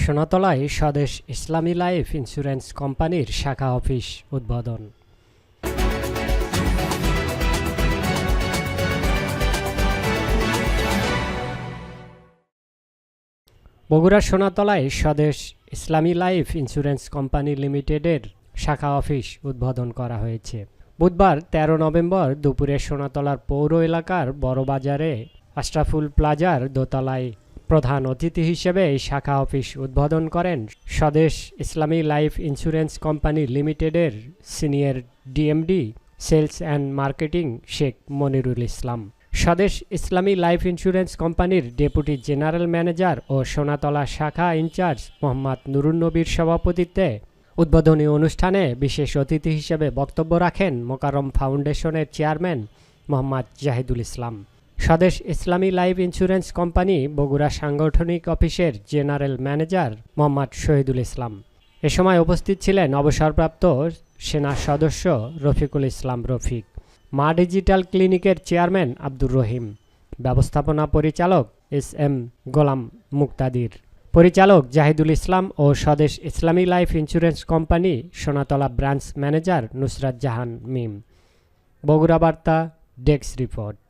সোনাতলায় স্বদেশ Islami life insurance কোম্পানির শাখা অফিস উদ্বোধন। বগুড়ার সোনাতলায় স্বদেশ ইসলামী লাইফ ইন্স্যুরেন্স কোম্পানি লিমিটেডের শাখা অফিস উদ্বোধন করা হয়েছে। বুধবার ১৩ নভেম্বর দুপুরে সোনাতলার পৌর এলাকার বড়বাজারে আশরাফুল প্লাজার দোতলায় প্রধান অতিথি হিসেবে এই শাখা অফিস উদ্বোধন করেন Swadesh Islami life insurance company লিমিটেডের senior DMD sales and marketing Sheikh Monirul Islam. Swadesh Islami life insurance কোম্পানির ডেপুটি জেনারেল ম্যানেজার ও সোনাতলা শাখা ইনচার্জ মোহাম্মদ নুরুন নবীর সভাপতিত্বে উদ্বোধনী অনুষ্ঠানে বিশেষ অতিথি হিসেবে বক্তব্য রাখেন মোকাররম ফাউন্ডেশনের চেয়ারম্যান মোহাম্মদ জাহিদুল ইসলাম। Swadesh Islami life insurance company Bogura সাংগঠনিক অফিসের জেনারেল ম্যানেজার মোহাম্মদ শহীদুল ইসলাম। এ সময় উপস্থিত ছিলেন অবসরপ্রাপ্ত সেনা সদস্য রফিকুল ইসলাম রফিক, মা ডিজিটাল ক্লিনিকের চেয়ারম্যান আব্দুর রহিম, ব্যবস্থাপনা পরিচালক এস.এম. গোলাম মুক্তাদির, পরিচালক জাহিদুল ইসলাম ও Swadesh Islami life insurance company Sonatala branch manager Nusrat Jahan Mim. Bogura বার্তা ডেস্ক রিপোর্ট।